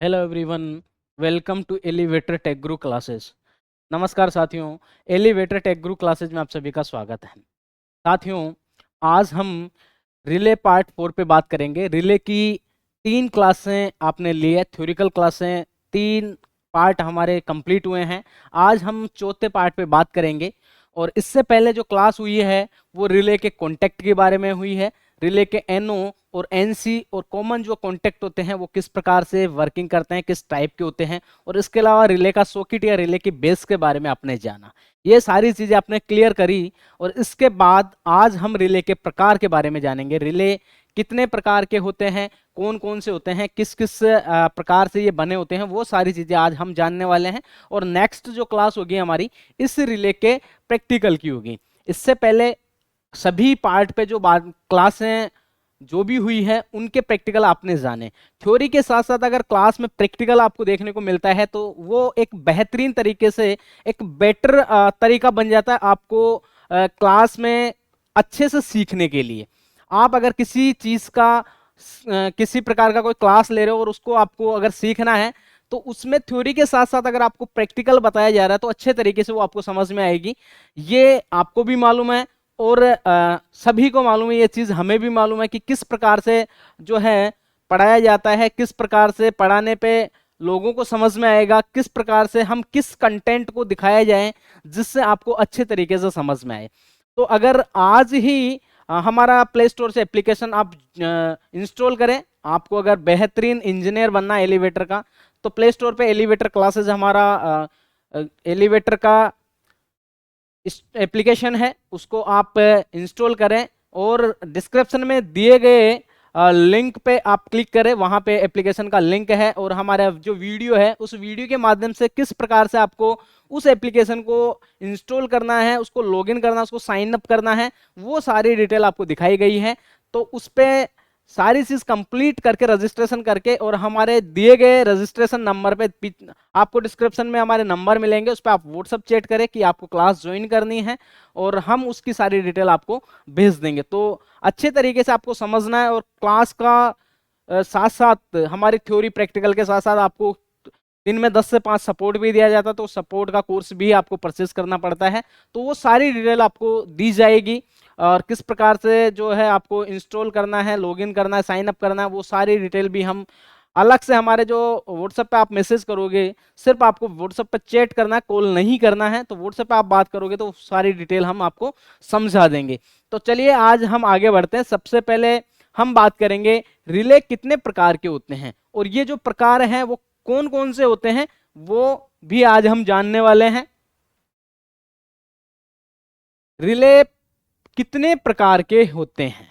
Hello everyone, welcome to elevator tech guru classes. नमस्कार साथियों, elevator tech guru classes में आप सभी का स्वागत है। साथियों, आज हम रिले पार्ट 4 पे बात करेंगे। रिले की 3 क्लासें आपने ली है, थ्योरिकल क्लासें 3 पार्ट हमारे कंप्लीट हुए हैं। आज हम चौथे पार्ट पे बात करेंगे। और इससे पहले जो क्लास हुई है वो रिले के कॉन्टेक्ट के बारे में हुई है। रिले के एनओ और एनसी और कॉमन जो कॉन्टेक्ट होते हैं वो किस प्रकार से वर्किंग करते हैं, किस टाइप के होते हैं, और इसके अलावा रिले का सॉकेट या रिले की बेस के बारे में आपने जाना। ये सारी चीजें आपने क्लियर करी। और इसके बाद आज हम रिले के प्रकार के बारे में जानेंगे। रिले कितने प्रकार के होते हैं, कौन कौन से होते हैं, किस किस प्रकार से ये बने होते हैं, वो सारी चीजें आज हम जानने वाले हैं। और नेक्स्ट जो क्लास होगी हमारी इस रिले के प्रैक्टिकल की होगी। इससे पहले सभी पार्ट पे जो बात क्लासें जो भी हुई है उनके प्रैक्टिकल आपने जाने। थ्योरी के साथ साथ अगर क्लास में प्रैक्टिकल आपको देखने को मिलता है तो वो एक बेहतरीन तरीके से एक बेटर तरीका बन जाता है आपको क्लास में अच्छे से सीखने के लिए। आप अगर किसी चीज का किसी प्रकार का कोई क्लास ले रहे हो और उसको आपको अगर सीखना है तो उसमें थ्योरी के साथ साथ अगर आपको प्रैक्टिकल बताया जा रहा है तो अच्छे तरीके से वो आपको समझ में आएगी। ये आपको भी मालूम है और सभी को मालूम है, ये चीज हमें भी मालूम है कि किस प्रकार से जो है पढ़ाया जाता है, किस प्रकार से पढ़ाने पे लोगों को समझ में आएगा, किस प्रकार से हम किस कंटेंट को दिखाया जाए जिससे आपको अच्छे तरीके से समझ में आए। तो अगर आज ही हमारा प्ले स्टोर से एप्लीकेशन आप इंस्टॉल करें, आपको अगर बेहतरीन इंजीनियर बनना है एलिवेटर का, तो प्ले स्टोर पे एलिवेटर क्लासेस हमारा एलिवेटर का एप्लीकेशन है, उसको आप इंस्टॉल करें और डिस्क्रिप्शन में दिए गए लिंक पे आप क्लिक करें। वहां पे एप्लीकेशन का लिंक है और हमारा जो वीडियो है उस वीडियो के माध्यम से किस प्रकार से आपको उस एप्लीकेशन को इंस्टॉल करना है, उसको लॉगिन करना है, उसको साइन अप करना है, वो सारी डिटेल आपको दिखाई गई है। तो उस पे सारी चीज कंप्लीट करके रजिस्ट्रेशन करके और हमारे दिए गए रजिस्ट्रेशन नंबर पे आपको डिस्क्रिप्शन में हमारे नंबर मिलेंगे, उस पर आप व्हाट्सअप चैट करें कि आपको क्लास ज्वाइन करनी है और हम उसकी सारी डिटेल आपको भेज देंगे। तो अच्छे तरीके से आपको समझना है और क्लास का साथ साथ हमारी थ्योरी प्रैक्टिकल के साथ साथ आपको दिन में 10 से 5 सपोर्ट भी दिया जाता है, तो सपोर्ट का कोर्स भी आपको परचेस करना पड़ता है। तो वो सारी डिटेल आपको दी जाएगी और किस प्रकार से जो है आपको इंस्टॉल करना है, लॉगिन करना है, साइन अप करना है, वो सारी डिटेल भी हम अलग से हमारे जो व्हाट्सएप पे आप मैसेज करोगे, सिर्फ आपको व्हाट्सएप पे चैट करना है, कॉल नहीं करना है, तो व्हाट्सएप पे आप बात करोगे तो सारी डिटेल हम आपको समझा देंगे। तो चलिए आज हम आगे बढ़ते हैं। सबसे पहले हम बात करेंगे रिले कितने प्रकार के होते हैं और ये जो प्रकार हैं वो कौन कौन से होते हैं वो भी आज हम जानने वाले हैं। रिले कितने प्रकार के होते हैं,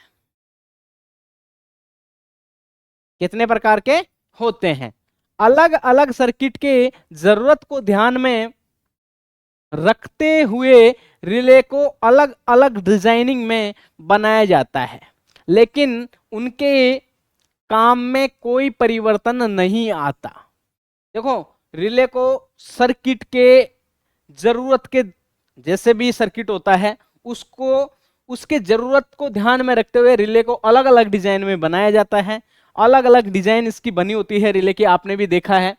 कितने प्रकार के होते हैं, अलग अलग सर्किट के जरूरत को ध्यान में रखते हुए रिले को अलग अलग डिजाइनिंग में बनाया जाता है, लेकिन उनके काम में कोई परिवर्तन नहीं आता। देखो, रिले को सर्किट के जरूरत के जैसे भी सर्किट होता है उसको उसके जरूरत को ध्यान में रखते हुए रिले को अलग अलग डिजाइन में बनाया जाता है। अलग अलग डिजाइन इसकी बनी होती है रिले की, आपने भी देखा है।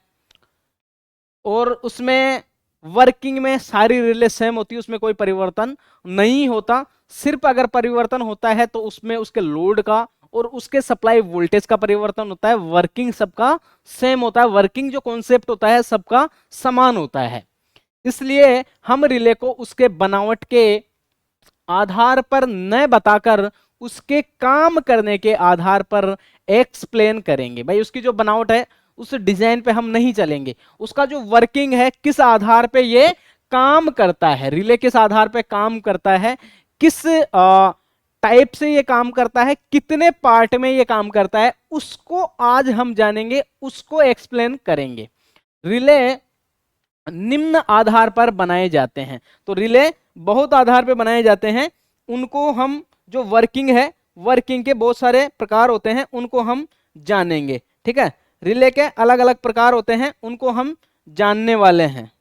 और उसमें वर्किंग में सारी रिले सेम होती है, उसमें कोई परिवर्तन नहीं होता। सिर्फ अगर परिवर्तन होता है तो उसमें उसके लोड का और उसके सप्लाई वोल्टेज का परिवर्तन होता है। वर्किंग सबका सेम होता है, वर्किंग जो कॉन्सेप्ट होता है सबका समान होता है। इसलिए हम रिले को उसके बनावट के आधार पर न बताकर उसके काम करने के आधार पर एक्सप्लेन करेंगे। भाई उसकी जो बनावट है उस डिजाइन पे हम नहीं चलेंगे, उसका जो वर्किंग है किस आधार पे ये काम करता है, रिले किस आधार पे काम करता है, किस टाइप से ये काम करता है, कितने पार्ट में ये काम करता है, उसको आज हम जानेंगे, उसको एक्सप्लेन करेंगे। रिले निम्न आधार पर बनाए जाते हैं। तो रिले बहुत आधार पर बनाए जाते हैं, उनको हम जो वर्किंग है, वर्किंग के बहुत सारे प्रकार होते हैं उनको हम जानेंगे। ठीक है, रिले के अलग अलग प्रकार होते हैं उनको हम जानने वाले हैं।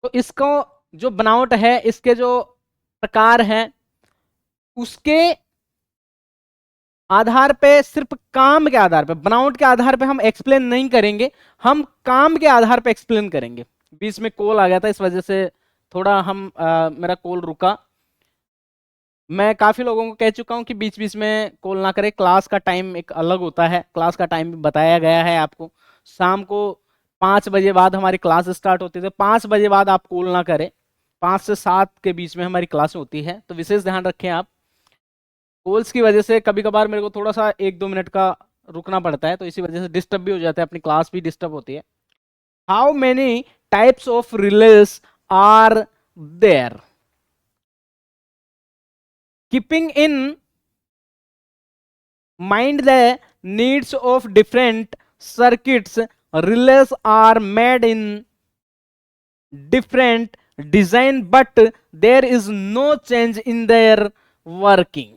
तो इसको जो बनावट है, इसके जो प्रकार हैं, उसके आधार पे, सिर्फ काम के आधार पे, बनावट के आधार पे हम एक्सप्लेन नहीं करेंगे, हम काम के आधार पे एक्सप्लेन करेंगे। बीच में कॉल आ गया था, इस वजह से थोड़ा मेरा कॉल रुका। मैं काफी लोगों को कह चुका हूं कि बीच बीच में कॉल ना करें, क्लास का टाइम एक अलग होता है, क्लास का टाइम भी बताया गया है आपको। शाम को 5 बजे बाद हमारी क्लास स्टार्ट होती है, तो 5 बजे बाद आप कॉल ना करें। 5 से 7 के बीच में हमारी क्लास होती है, तो विशेष ध्यान रखें आप। कॉल्स की वजह से कभी कभार मेरे को थोड़ा सा 1-2 मिनट का रुकना पड़ता है, तो इसी वजह से डिस्टर्ब भी हो जाता है, अपनी क्लास भी डिस्टर्ब होती है। How many types of relations are there? Keeping in mind the needs of different circuits, relays are made in different design, but there is no change in their working.